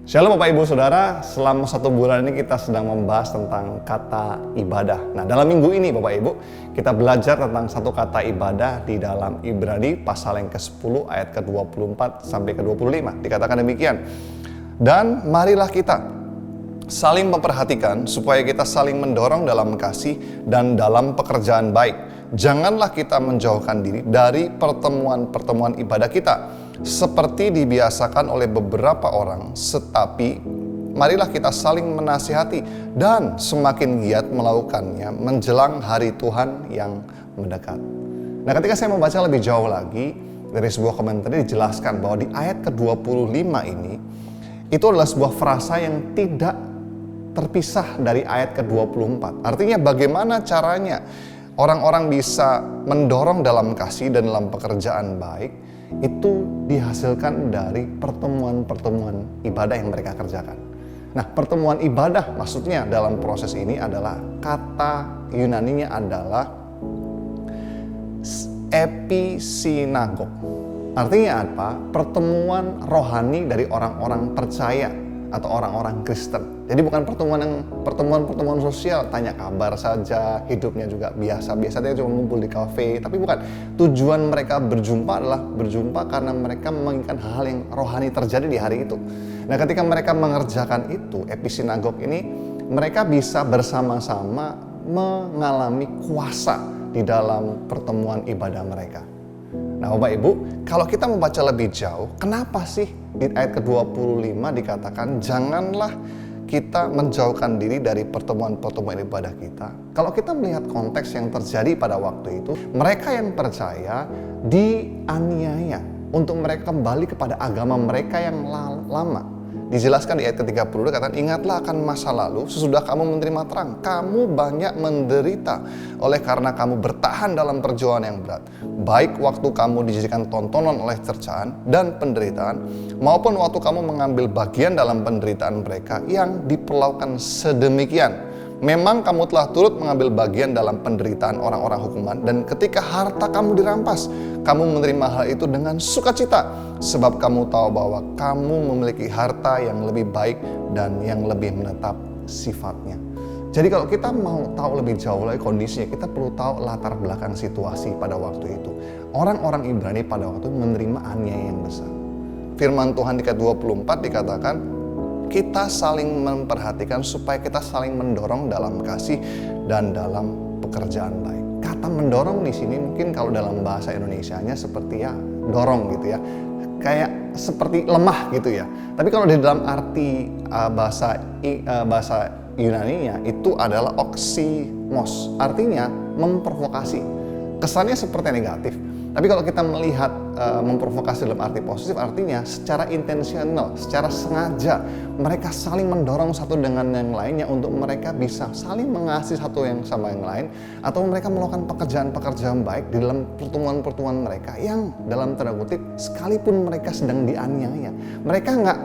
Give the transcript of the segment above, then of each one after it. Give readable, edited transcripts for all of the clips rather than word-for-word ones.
Shalom Bapak Ibu Saudara, selama 1 bulan ini kita sedang membahas tentang kata ibadah. Nah, dalam minggu ini Bapak Ibu, kita belajar tentang satu kata ibadah di dalam Ibrani pasal yang ke-10 ayat ke-24 sampai ke-25. Dikatakan demikian, dan marilah kita saling memperhatikan supaya kita saling mendorong dalam kasih dan dalam pekerjaan baik. Janganlah kita menjauhkan diri dari pertemuan-pertemuan ibadah kita seperti dibiasakan oleh beberapa orang, tetapi marilah kita saling menasihati dan semakin giat melakukannya menjelang hari Tuhan yang mendekat. Nah, ketika saya membaca lebih jauh lagi dari sebuah komentar dijelaskan bahwa di ayat ke-25 ini itu adalah sebuah frasa yang tidak terpisah dari ayat ke-24. Artinya bagaimana caranya orang-orang bisa mendorong dalam kasih dan dalam pekerjaan baik, itu dihasilkan dari pertemuan-pertemuan ibadah yang mereka kerjakan. Nah, pertemuan ibadah maksudnya dalam proses ini adalah kata Yunaninya adalah episinagog. Artinya apa? Pertemuan rohani dari orang-orang percaya atau orang-orang Kristen. Jadi bukan pertemuan sosial, tanya kabar saja, hidupnya juga biasa-biasa, dia cuma ngumpul di kafe, tapi bukan. Tujuan mereka berjumpa adalah berjumpa karena mereka menginginkan hal-hal yang rohani terjadi di hari itu. Nah, ketika mereka mengerjakan itu, episinagog ini, mereka bisa bersama-sama mengalami kuasa di dalam pertemuan ibadah mereka. Nah, Bapak Ibu, kalau kita membaca lebih jauh, kenapa sih di ayat ke-25 dikatakan janganlah kita menjauhkan diri dari pertemuan-pertemuan ibadah kita? Kalau kita melihat konteks yang terjadi pada waktu itu, mereka yang percaya dianiaya untuk mereka kembali kepada agama mereka yang lama. Dijelaskan di ayat ke-30 dikatakan, ingatlah akan masa lalu sesudah kamu menerima terang. Kamu banyak menderita oleh karena kamu bertahan dalam perjuangan yang berat. Baik waktu kamu dijadikan tontonan oleh cercaan dan penderitaan, maupun waktu kamu mengambil bagian dalam penderitaan mereka yang diperlakukan sedemikian. Memang kamu telah turut mengambil bagian dalam penderitaan orang-orang hukuman, dan ketika harta kamu dirampas, kamu menerima hal itu dengan sukacita, sebab kamu tahu bahwa kamu memiliki harta yang lebih baik dan yang lebih menetap sifatnya. Jadi kalau kita mau tahu lebih jauh lagi kondisinya, kita perlu tahu latar belakang situasi pada waktu itu. Orang-orang Ibrani pada waktu itu menerima aniaya yang besar. Firman Tuhan di ayat 24 dikatakan, kita saling memperhatikan supaya kita saling mendorong dalam kasih dan dalam pekerjaan baik. Kata mendorong di sini mungkin kalau dalam bahasa Indonesianya seperti ya dorong gitu ya, kayak seperti lemah gitu ya. Tapi kalau di dalam arti bahasa Yunaninya itu adalah oksimos, artinya memprovokasi. Kesannya seperti negatif. Tapi kalau kita melihat memprovokasi dalam arti positif, artinya secara intensional, secara sengaja mereka saling mendorong satu dengan yang lainnya untuk mereka bisa saling mengasihi satu yang sama yang lain, atau mereka melakukan pekerjaan-pekerjaan baik di dalam pertemuan-pertemuan mereka yang dalam tanda kutip sekalipun mereka sedang dianiaya, mereka nggak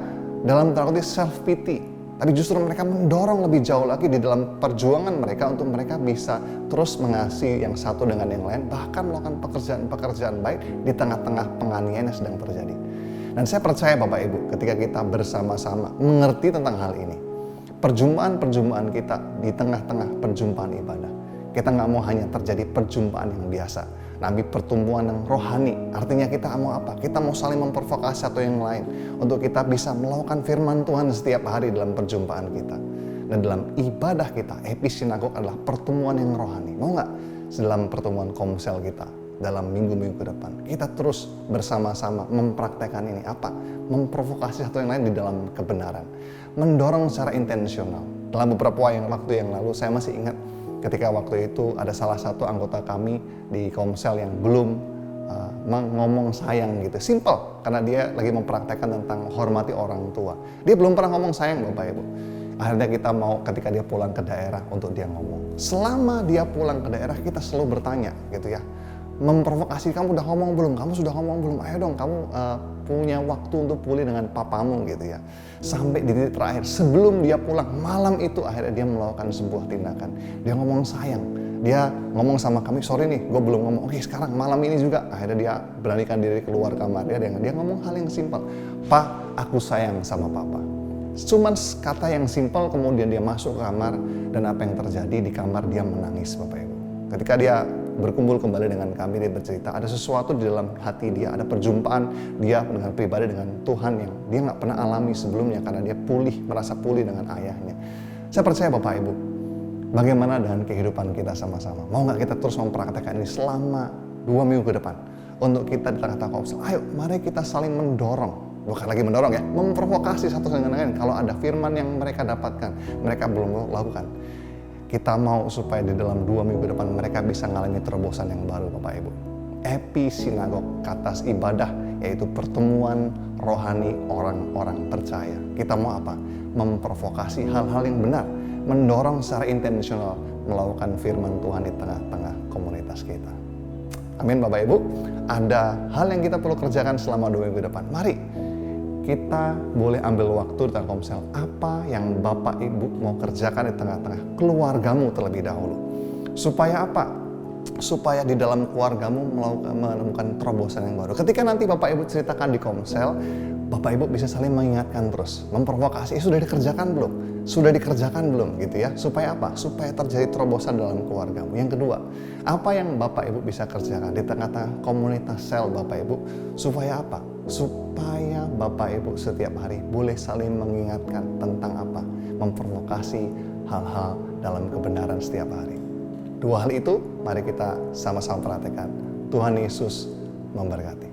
dalam tanda kutip self pity, tapi justru mereka mendorong lebih jauh lagi di dalam perjuangan mereka untuk mereka bisa terus mengasihi yang satu dengan yang lain, bahkan melakukan pekerjaan-pekerjaan baik di tengah-tengah penganiayaan yang sedang terjadi. Dan saya percaya Bapak Ibu, ketika kita bersama-sama mengerti tentang hal ini, perjumpaan-perjumpaan kita di tengah-tengah perjumpaan ibadah, kita nggak mau hanya terjadi perjumpaan yang biasa, tapi pertumbuhan yang rohani. Artinya kita mau apa? Kita mau saling memprovokasi satu yang lain untuk kita bisa melakukan firman Tuhan setiap hari dalam perjumpaan kita. Dan dalam ibadah kita, episinagog adalah pertemuan yang rohani. Mau nggak dalam pertemuan komsel kita dalam minggu-minggu ke depan, kita terus bersama-sama mempraktekkan ini apa? Memprovokasi satu yang lain di dalam kebenaran. Mendorong secara intensional. Dalam beberapa waktu yang lalu, saya masih ingat ketika waktu itu ada salah satu anggota kami di komsel yang belum ngomong sayang gitu. Simple, karena dia lagi mempraktekkan tentang hormati orang tua. Dia belum pernah ngomong sayang Bapak Ibu. Akhirnya kita mau ketika dia pulang ke daerah untuk dia ngomong. Selama dia pulang ke daerah kita selalu bertanya gitu ya. Memprovokasi, kamu udah ngomong belum? Kamu sudah ngomong belum? Ayo dong, kamu punya waktu untuk pulih dengan papamu gitu ya. Sampai di titik terakhir, sebelum dia pulang, malam itu akhirnya dia melakukan sebuah tindakan. Dia ngomong sayang. Dia ngomong sama kami, sorry nih, gue belum ngomong. Oke, sekarang malam ini juga. Akhirnya dia beranikan diri keluar kamar. Dia ngomong hal yang simpel. Pak, aku sayang sama papa. Cuman kata yang simpel, kemudian dia masuk ke kamar, dan apa yang terjadi di kamar, dia menangis Bapak Ibu. Ketika dia berkumpul kembali dengan kami, dia bercerita ada sesuatu di dalam hati dia, ada perjumpaan dia dengan pribadi dengan Tuhan yang dia nggak pernah alami sebelumnya, karena dia merasa pulih dengan ayahnya. Saya percaya Bapak Ibu, bagaimana dengan kehidupan kita sama-sama? Mau nggak kita terus mempraktekkan ini selama 2 minggu ke depan? Untuk kita di tengah-tengah komsel, ayo mari kita saling mendorong, bukan lagi mendorong ya, memprovokasi satu dengan lain. Kalau ada firman yang mereka dapatkan, mereka belum lakukan, kita mau supaya di dalam 2 minggu depan mereka bisa mengalami terobosan yang baru Bapak Ibu. Episinagog, kata ibadah, yaitu pertemuan rohani orang-orang percaya. Kita mau apa? Memprovokasi hal-hal yang benar, mendorong secara intensional melakukan firman Tuhan di tengah-tengah komunitas kita. Amin Bapak Ibu. Ada hal yang kita perlu kerjakan selama 2 minggu depan. Mari kita boleh ambil waktu di Telkomsel. Apa yang Bapak Ibu mau kerjakan di tengah-tengah keluargamu terlebih dahulu. Supaya apa? Supaya di dalam keluargamu menemukan terobosan yang baru. Ketika nanti Bapak Ibu ceritakan di Komsel, Bapak Ibu bisa saling mengingatkan terus, memprovokasi, sudah dikerjakan belum? Sudah dikerjakan belum gitu ya? Supaya apa? Supaya terjadi terobosan dalam keluargamu. Yang kedua, apa yang Bapak Ibu bisa kerjakan di tengah-tengah komunitas sel Bapak Ibu? Supaya apa? Supaya Bapak Ibu setiap hari boleh saling mengingatkan tentang apa? Memprovokasi hal-hal dalam kebenaran setiap hari. 2 hal itu, mari kita sama-sama perhatikan. Tuhan Yesus memberkati.